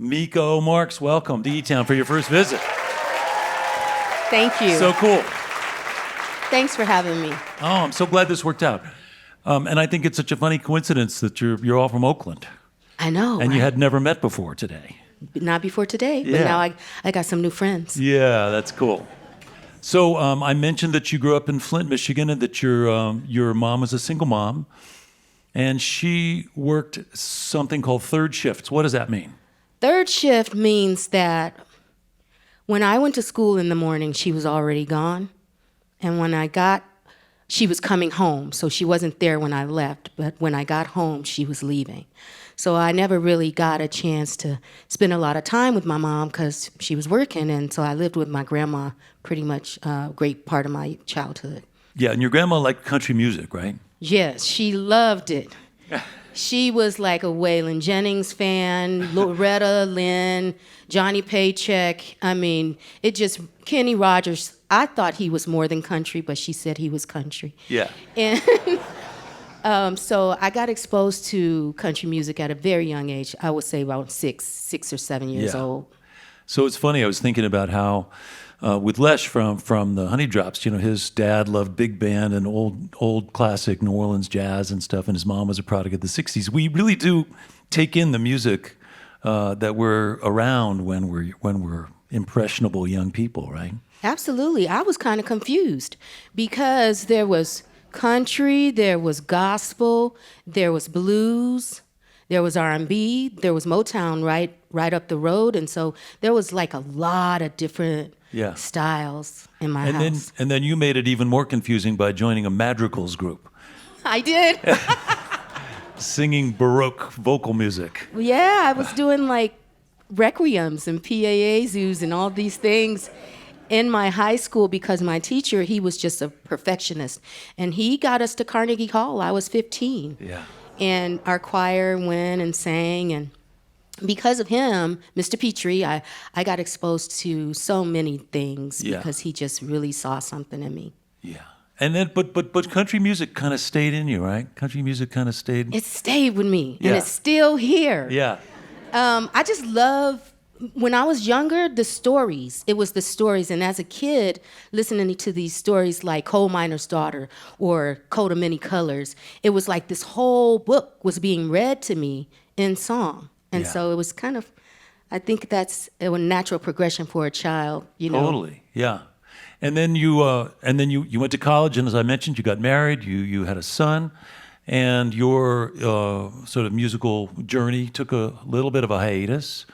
Miko Marks, welcome to eTown for your first visit. Thank you. So cool. Thanks for having me. Oh, I'm so glad this worked out. And I think it's such a funny coincidence that you're all from Oakland. I know. And you right? had never met before today. Not before today, Yeah. but now I got some new friends. Yeah, that's cool. So I mentioned that you grew up in Flint, Michigan, and that your mom was a single mom, and she worked something called third shifts. What does that mean? Third shift means that when I went to school in the morning, she was already gone. And she was coming home, so she wasn't there when I left, but when I got home, she was leaving. So I never really got a chance to spend a lot of time with my mom because she was working, and so I lived with my grandma pretty much a great part of my childhood. Yeah, and your grandma liked country music, right? Yes, she loved it. She was like a Waylon Jennings fan, Loretta Lynn, Johnny Paycheck. I mean, Kenny Rogers. I thought he was more than country, but she said he was country. Yeah. And so I got exposed to country music at a very young age. I would say about six or 7 years old. So it's funny, I was thinking about how with Lesh from the Honey Drops, his dad loved big band and old classic New Orleans jazz and stuff, and his mom was a product of the 60s. We really do take in the music that we're around when we're impressionable young people, right? Absolutely. I was kind of confused because there was country, there was gospel, there was blues, there was R&B, there was Motown right up the road, and so there was like a lot of different styles in my house. And then you made it even more confusing by joining a madrigals group. I did. Singing Baroque vocal music. Yeah, I was doing like requiems and PAAZUs and all these things in my high school because my teacher, he was just a perfectionist. And he got us to Carnegie Hall. I was 15. Yeah. And our choir went and sang. And because of him, Mr. Petrie, I got exposed to so many things because he just really saw something in me. Yeah. And then, but country music kind of stayed in you, right? Country music kind of stayed. It stayed with me, and it's still here. Yeah. I just love, when I was younger, the stories. It was the stories, and as a kid, listening to these stories like Coal Miner's Daughter or Coat of Many Colors, it was like this whole book was being read to me in song. And so it was kind of, I think that's a natural progression for a child, Totally, yeah. And then you went to college, and as I mentioned, you got married. You had a son, and your sort of musical journey took a little bit of a hiatus.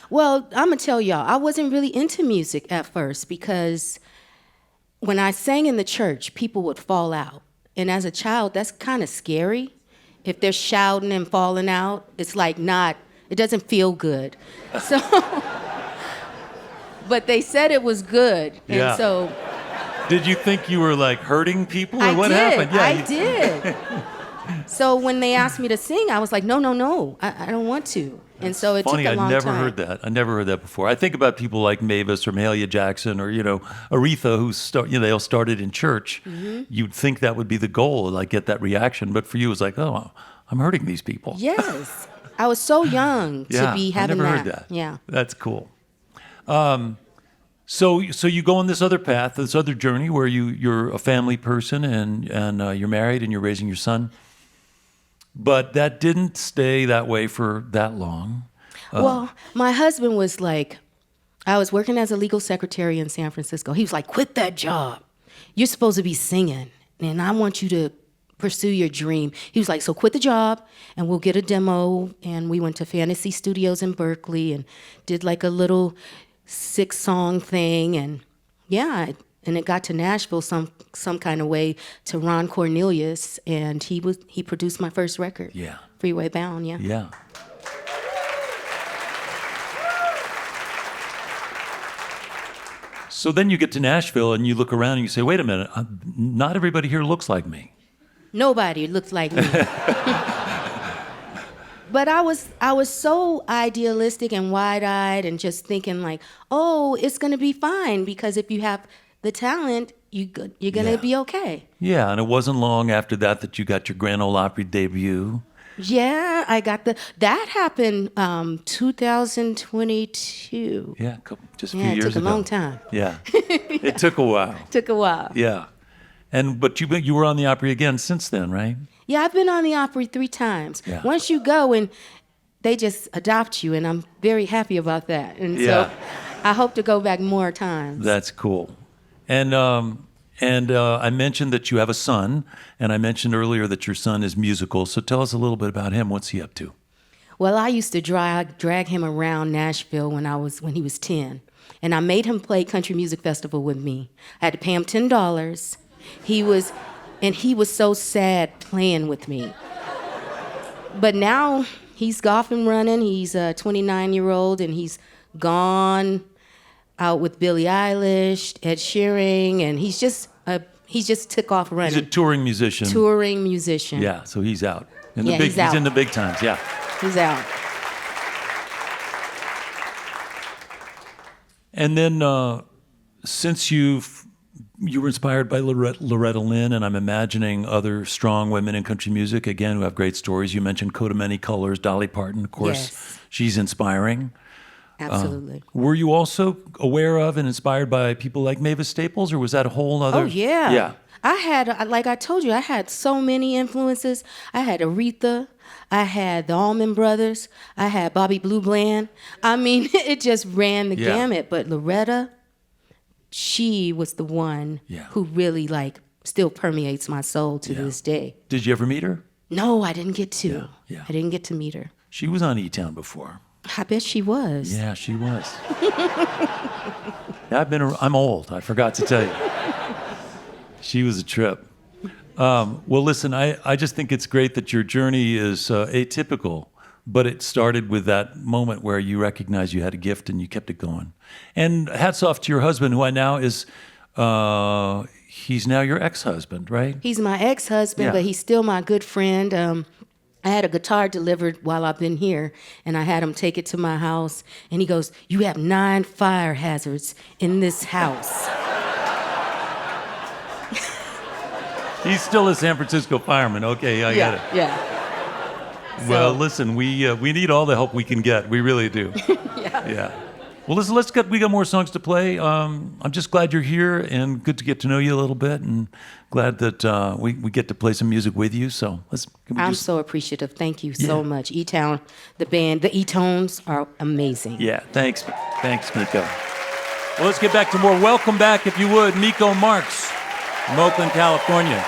Well, I'm gonna tell y'all, I wasn't really into music at first because when I sang in the church, people would fall out, and as a child, that's kind of scary. If they're shouting and falling out, it's like it doesn't feel good. So. But they said it was good, and so. Did you think you were like hurting people, or what happened? Yeah, I did. So when they asked me to sing, I was like, no, I don't want to. And so it Funny, took a long time. I never heard that before. I think about people like Mavis or Mahalia Jackson or Aretha, who they all started in church. Mm-hmm. You'd think that would be the goal, like get that reaction. But for you, it was like, oh, I'm hurting these people. Yes, I was so young to be having I never that. heard that. Yeah, that's cool. So you go on this other path, this other journey where you're a family person and you're married and you're raising your son. But that didn't stay that way for that long. Well, my husband was like, I was working as a legal secretary in San Francisco. He was like, quit that job. You're supposed to be singing, and I want you to pursue your dream. He was like, so quit the job, and we'll get a demo. And we went to Fantasy Studios in Berkeley and did like a little 6-song thing, and and it got to Nashville some kind of way to Ron Cornelius, and he produced my first record. Yeah. Freeway Bound, yeah. Yeah. So then you get to Nashville and you look around and you say, wait a minute, not everybody here looks like me. Nobody looked like me. But I was so idealistic and wide-eyed and just thinking like, oh, it's going to be fine because if you have the talent, you're going to be okay. Yeah, and it wasn't long after that you got your Grand Ole Opry debut. Yeah, I got that happened 2022. Yeah, just a few Yeah, it years took a ago. long time. Yeah, it took a while. Took a while. Yeah, but you were on the Opry again since then, right? Yeah, I've been on the Opry 3 times. Yeah. Once you go and they just adopt you, and I'm very happy about that. And Yeah. so I hope to go back more times. That's cool. And I mentioned that you have a son, and I mentioned earlier that your son is musical. So tell us a little bit about him. What's he up to? Well, I used to drag him around Nashville when he was 10, and I made him play Country Music Festival with me. I had to pay him $10. He was so sad playing with me. But now he's off and running. He's a 29-year-old, and he's gone out with Billie Eilish, Ed Sheeran, and he just took off running. He's a touring musician. Touring musician. Yeah, so he's out. He's out. He's in the big times, yeah. He's out. And then since you were inspired by Loretta Lynn, and I'm imagining other strong women in country music, again, who have great stories. You mentioned Coat of Many Colors, Dolly Parton, of course. Yes. She's inspiring. Absolutely. Were you also aware of and inspired by people like Mavis Staples, or was that a whole other? Oh, yeah. Yeah. I had, like I told you, I had so many influences. I had Aretha. I had the Allman Brothers. I had Bobby Blue Bland. I mean, it just ran the gamut. But Loretta, she was the one who really, still permeates my soul to this day. Did you ever meet her? No, I didn't get to. Yeah. I didn't get to meet her. She was on eTown before. I bet she was. Yeah, she was. I'm old. I forgot to tell you. She was a trip. Well, listen, I just think it's great that your journey is atypical, but it started with that moment where you recognized you had a gift and you kept it going. And hats off to your husband, who I now is, he's now your ex-husband, right? He's my ex-husband, but he's still my good friend. I had a guitar delivered while I've been here, and I had him take it to my house, and he goes, "You have 9 fire hazards in this house." He's still a San Francisco fireman. Okay, I get it. Yeah. Well, listen, we need all the help we can get. We really do. Yeah. Well, listen, we got more songs to play. I'm just glad you're here, and good to get to know you a little bit, and glad that we get to play some music with you. So I'm so appreciative. Thank you so much. eTown, the band, the eTones are amazing. Yeah, thanks, Miko. Well, let's get back to more. Welcome back, if you would, Miko Marks from Oakland, California.